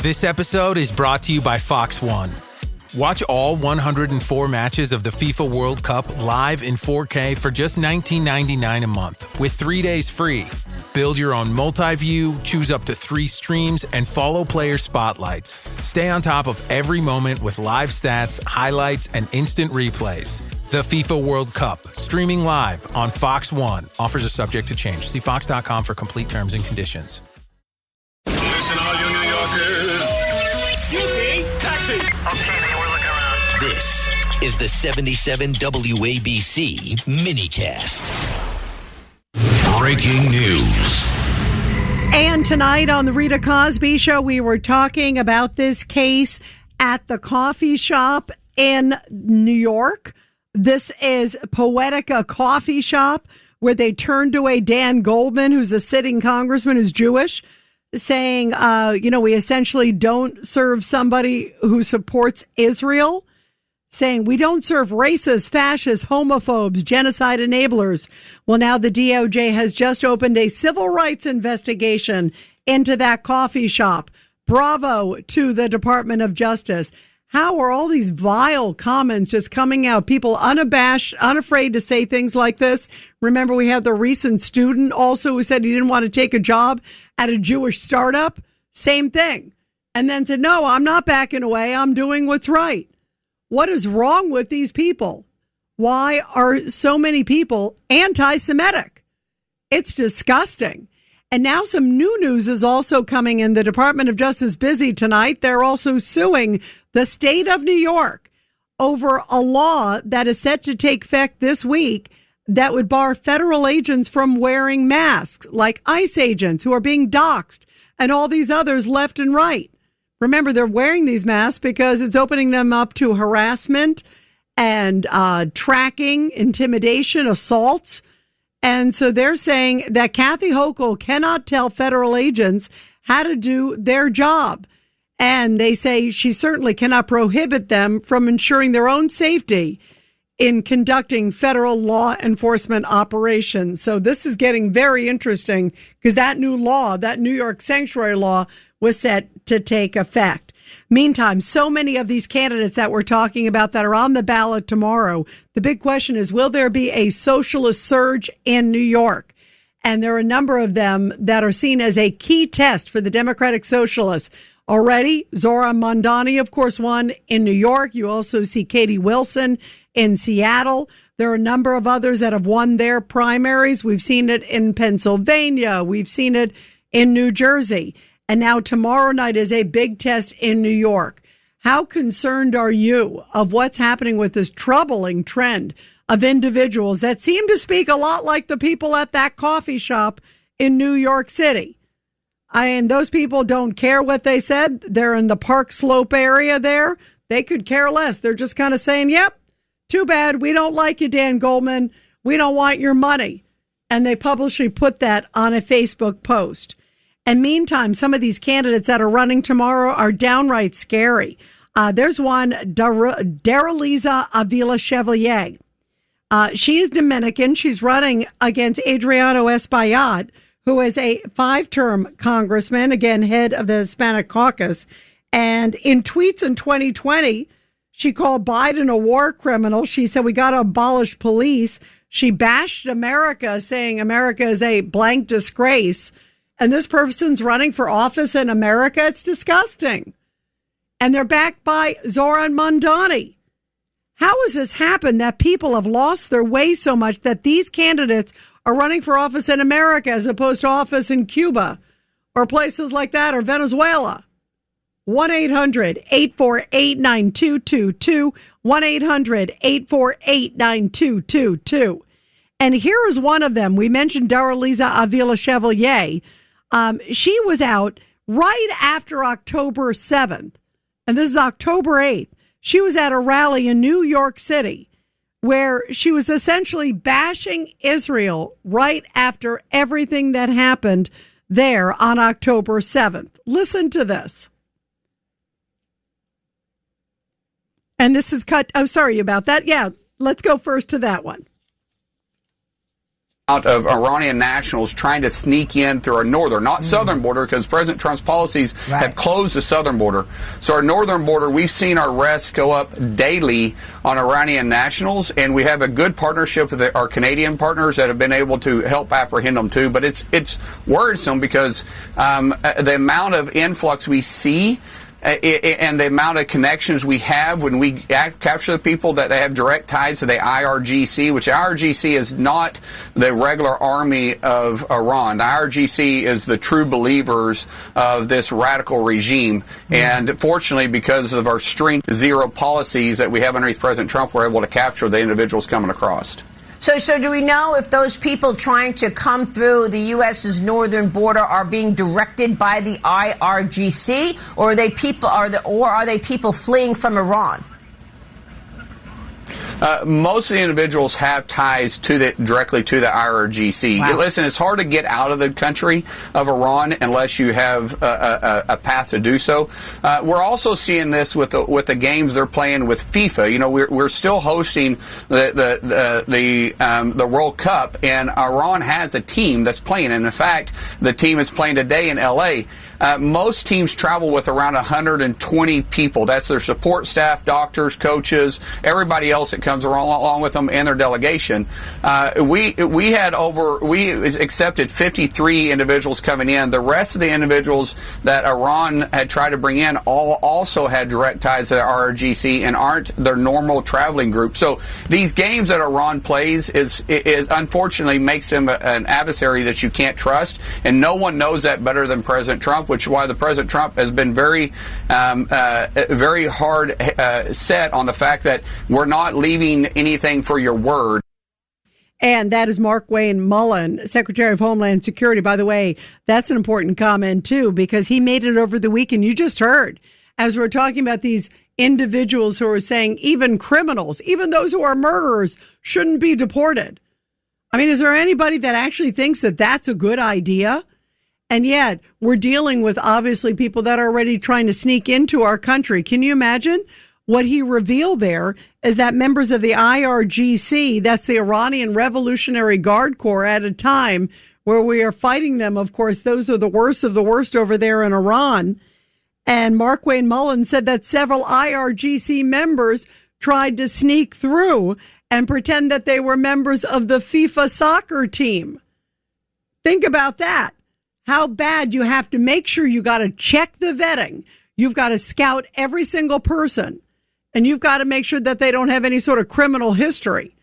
This episode is brought to you by Fox One. Watch all 104 matches of the FIFA World Cup live in 4K for just $19.99 a month with 3 days free. Build your own multi-view, choose up to 3 streams, and follow player spotlights. Stay on top of every moment with live stats, highlights, and instant replays. The FIFA World Cup, streaming live on Fox One. Offers are subject to change. See fox.com for complete terms and conditions. Listen, all you New Yorkers. Excuse me, taxi. Okay, we're looking around. This is the 77 WABC minicast. Breaking news. And tonight on the Rita Cosby Show, we were talking about this case at the coffee shop in New York. This is Poetica Coffee Shop, where they turned away Dan Goldman, who's a sitting congressman who's Jewish, saying, we essentially don't serve somebody who supports Israel, saying we don't serve racists, fascists, homophobes, genocide enablers. Well, now the DOJ has just opened a civil rights investigation into that coffee shop. Bravo to the Department of Justice. How are all these vile comments just coming out? People unabashed, unafraid to say things like this. Remember, we had the recent student also who said he didn't want to take a job at a Jewish startup. Same thing. And then said, no, I'm not backing away. I'm doing what's right. What is wrong with these people? Why are so many people anti-Semitic? It's disgusting. And now some new news is also coming in. The Department of Justice busy tonight. They're also suing the state of New York over a law that is set to take effect this week that would bar federal agents from wearing masks, like ICE agents who are being doxxed and all these others left and right. Remember, they're wearing these masks because it's opening them up to harassment and tracking, intimidation, assaults. And so they're saying that Kathy Hochul cannot tell federal agents how to do their job. And they say she certainly cannot prohibit them from ensuring their own safety in conducting federal law enforcement operations. So this is getting very interesting because that new law, that New York sanctuary law, was set to take effect. Meantime, so many of these candidates that we're talking about that are on the ballot tomorrow, the big question is, will there be a socialist surge in New York? And there are a number of them that are seen as a key test for the Democratic Socialists. Already, Zohran Mamdani, of course, won in New York. You also see Katie Wilson in Seattle. There are a number of others that have won their primaries. We've seen it in Pennsylvania. We've seen it in New Jersey. And now tomorrow night is a big test in New York. How concerned are you of what's happening with this troubling trend of individuals that seem to speak a lot like the people at that coffee shop in New York City? And those people don't care what they said. They're in the Park Slope area there. They could care less. They're just kind of saying, yep, too bad. We don't like you, Dan Goldman. We don't want your money. And they publicly put that on a Facebook post. And meantime, some of these candidates that are running tomorrow are downright scary. There's one, Daraliza Avila Chevalier. She is Dominican. She's running against Adriano Espaillat, who is a 5-term congressman, again, head of the Hispanic caucus. And in tweets in 2020, she called Biden a war criminal. She said, we got to abolish police. She bashed America, saying America is a blank disgrace. And this person's running for office in America. It's disgusting. And they're backed by Zohran Mamdani. How has this happened that people have lost their way so much that these candidates are running for office in America as opposed to office in Cuba or places like that or Venezuela? 1-800-848-9222. 1-800-848-9222. And here is one of them. We mentioned Daraliza Avila Chevalier. She was out right after October 7th, and this is October 8th. She was at a rally in New York City where she was essentially bashing Israel right after everything that happened there on October 7th. Listen to this. And this is cut. Oh, sorry about that. Yeah, let's go first to that one. of Iranian nationals trying to sneak in through our northern, not southern border, because President Trump's policies have closed the southern border. So our northern border, we've seen our arrests go up daily on Iranian nationals, and we have a good partnership with our Canadian partners that have been able to help apprehend them too. But it's worrisome because the amount of influx we see and the amount of connections we have when we capture the people that they have direct ties to the IRGC, which IRGC is not the regular army of Iran. The IRGC is the true believers of this radical regime. And fortunately, because of our strength zero policies that we have underneath President Trump, we're able to capture the individuals coming across. So do we know if those people trying to come through the U.S.'s northern border are being directed by the IRGC, or are they people fleeing from Iran? Most of the individuals have ties directly to the IRGC. Wow. Listen, it's hard to get out of the country of Iran unless you have a path to do so. We're also seeing this with the games they're playing with FIFA. You know, we're still hosting the World Cup, and Iran has a team that's playing. And in fact, the team is playing today in L.A. Most teams travel with around 120 people. That's their support staff, doctors, coaches, everybody else that comes along with them and their delegation. We accepted 53 individuals coming in. The rest of the individuals that Iran had tried to bring in also had direct ties to the RRGC and aren't their normal traveling group. So these games that Iran plays is unfortunately makes them an adversary that you can't trust, and no one knows that better than President Trump, which is why the President Trump has been very hard set on the fact that we're not leaving anything for your word. And that is Markwayne Mullin, Secretary of Homeland Security. By the way, that's an important comment, too, because he made it over the weekend. You just heard, as we're talking about these individuals who are saying even criminals, even those who are murderers, shouldn't be deported. I mean, is there anybody that actually thinks that that's a good idea? And yet we're dealing with, obviously, people that are already trying to sneak into our country. Can you imagine? What he revealed there is that members of the IRGC, that's the Iranian Revolutionary Guard Corps, at a time where we are fighting them, of course, those are the worst of the worst over there in Iran. And Markwayne Mullin said that several IRGC members tried to sneak through and pretend that they were members of the FIFA soccer team. Think about that. How bad you have to make sure you got to check the vetting. You've got to scout every single person. And you've got to make sure that they don't have any sort of criminal history.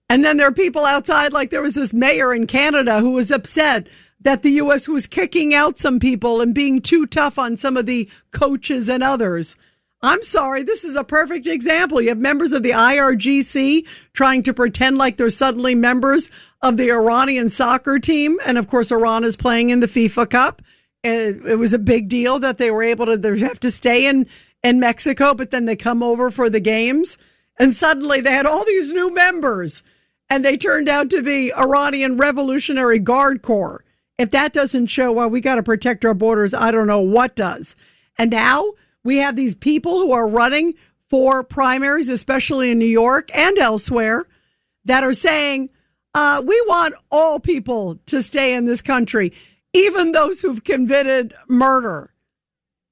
And then there are people outside, like there was this mayor in Canada who was upset that the U.S. was kicking out some people and being too tough on some of the coaches and others. I'm sorry, this is a perfect example. You have members of the IRGC trying to pretend like they're suddenly members of the Iranian soccer team. And of course, Iran is playing in the FIFA Cup. It was a big deal that they were able to, they have to stay in Mexico, but then they come over for the games. And suddenly they had all these new members and they turned out to be Iranian Revolutionary Guard Corps. If that doesn't show why we got to protect our borders, I don't know what does. And now we have these people who are running for primaries, especially in New York and elsewhere, that are saying, we want all people to stay in this country, even those who've committed murder.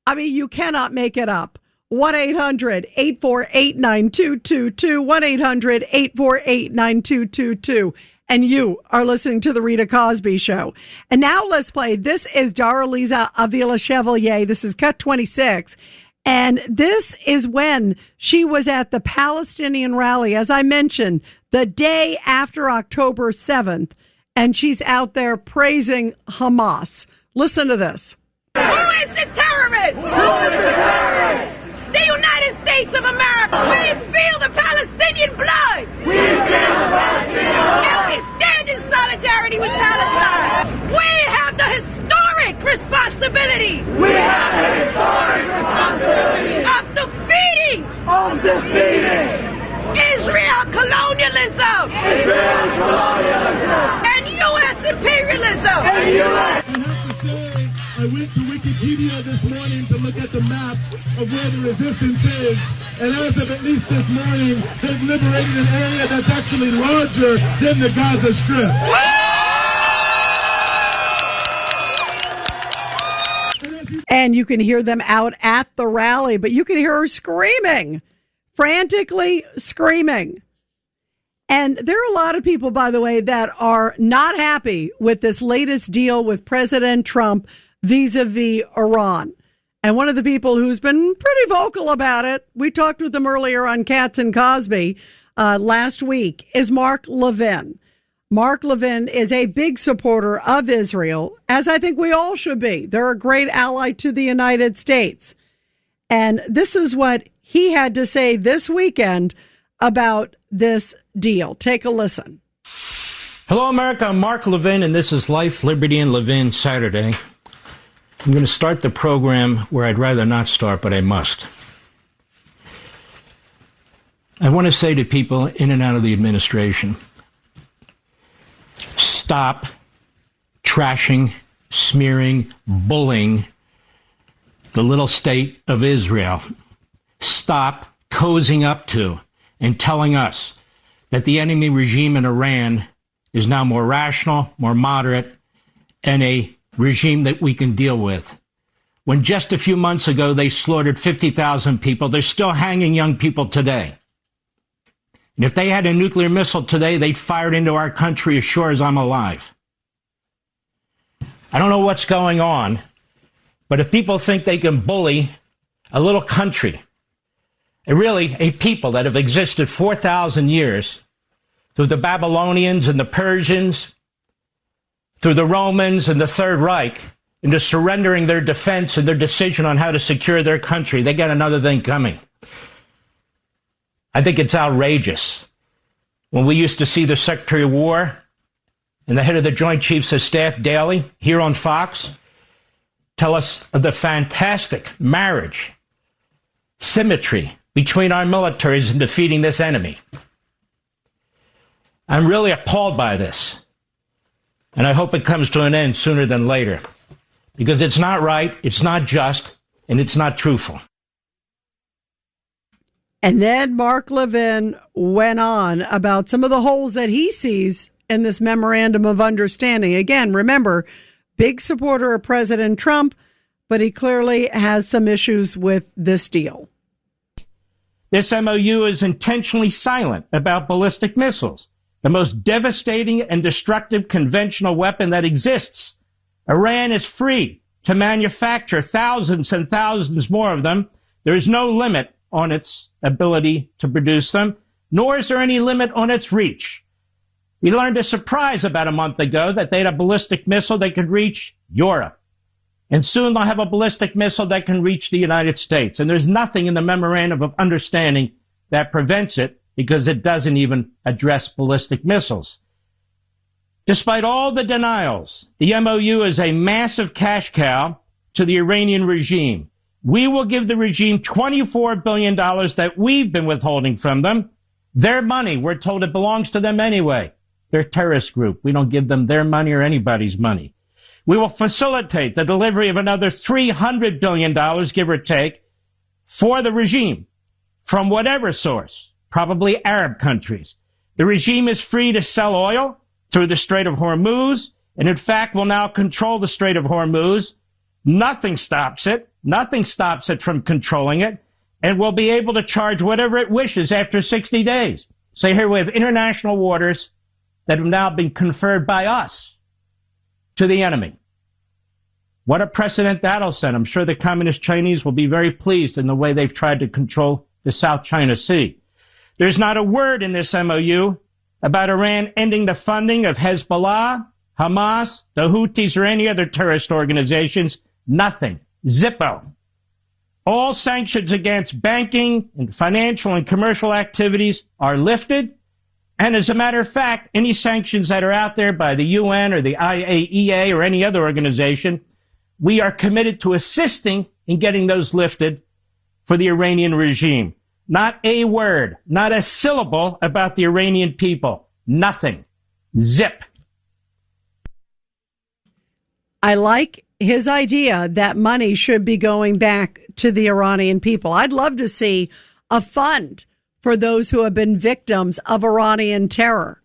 I mean, you cannot make it up. 1-800-848-9222, 1-800-848-9222. And you are listening to The Rita Cosby Show. And now let's play. This is Daraliza Avila Chevalier. This is Cut 26. And this is when she was at the Palestinian rally, as I mentioned, the day after October 7th. And she's out there praising Hamas. Listen to this. Who is the terrorist? Who is the terrorist? The United States of America. We feel the Palestinian blood. We feel the Palestinian blood. And we stand in solidarity with Palestine. We have the historic responsibility. We have the historic responsibility of defeating Israel colonialism. Israel colonialism. And U.S. imperialism. And U.S. I went to Wikipedia this morning to look at the map of where the resistance is, and as of at least this morning, they've liberated an area that's actually larger than the Gaza Strip. And you can hear them out at the rally, but you can hear her screaming, frantically screaming. And there are a lot of people, by the way, that are not happy with this latest deal with President Trump vis-a-vis Iran. And one of the people who's been pretty vocal about it, we talked with him earlier on Katz and Cosby last week, is Mark Levin. Mark Levin is a big supporter of Israel, as I think we all should be. They're a great ally to the United States. And this is what he had to say this weekend about this deal. Take a listen. Hello, America. I'm Mark Levin, and this is Life, Liberty, and Levin Saturday. I'm going to start the program where I'd rather not start, but I must. I want to say to people in and out of the administration, stop trashing, smearing, bullying the little state of Israel. Stop cozying up to and telling us that the enemy regime in Iran is now more rational, more moderate, and a regime that we can deal with. When just a few months ago they slaughtered 50,000 people, they're still hanging young people today. And if they had a nuclear missile today, they'd fire it into our country as sure as I'm alive. I don't know what's going on, but if people think they can bully a little country, a people that have existed 4,000 years, through the Babylonians and the Persians, through the Romans and the Third Reich, into surrendering their defense and their decision on how to secure their country, they got another thing coming. I think it's outrageous. When we used to see the Secretary of War and the head of the Joint Chiefs of Staff daily here on Fox tell us of the fantastic marriage, symmetry between our militaries in defeating this enemy. I'm really appalled by this, and I hope it comes to an end sooner than later, because it's not right, it's not just, and it's not truthful. And then Mark Levin went on about some of the holes that he sees in this memorandum of understanding. Again, remember, big supporter of President Trump, but he clearly has some issues with this deal. This MOU is intentionally silent about ballistic missiles, the most devastating and destructive conventional weapon that exists. Iran is free to manufacture thousands and thousands more of them. There is no limit on its ability to produce them, nor is there any limit on its reach. We learned a surprise about a month ago that they had a ballistic missile that could reach Europe. And soon they'll have a ballistic missile that can reach the United States. And there's nothing in the memorandum of understanding that prevents it, because it doesn't even address ballistic missiles. Despite all the denials, the MOU is a massive cash cow to the Iranian regime. We will give the regime $24 billion that we've been withholding from them. Their money, we're told it belongs to them anyway. They're a terrorist group. We don't give them their money or anybody's money. We will facilitate the delivery of another $300 billion, give or take, for the regime from whatever source, probably Arab countries. The regime is free to sell oil through the Strait of Hormuz, and in fact will now control the Strait of Hormuz. Nothing stops it. Nothing stops it from controlling it, and will be able to charge whatever it wishes after 60 days. So here we have international waters that have now been conferred by us to the enemy. What a precedent that'll set. I'm sure the communist Chinese will be very pleased in the way they've tried to control the South China Sea. There's not a word in this MOU about Iran ending the funding of Hezbollah, Hamas, the Houthis, or any other terrorist organizations. Nothing. Zippo. All sanctions against banking and financial and commercial activities are lifted. And as a matter of fact, any sanctions that are out there by the UN or the IAEA or any other organization, we are committed to assisting in getting those lifted for the Iranian regime. Not a word, not a syllable about the Iranian people. Nothing. Zip. I like his idea that money should be going back to the Iranian people. I'd love to see a fund for those who have been victims of Iranian terror.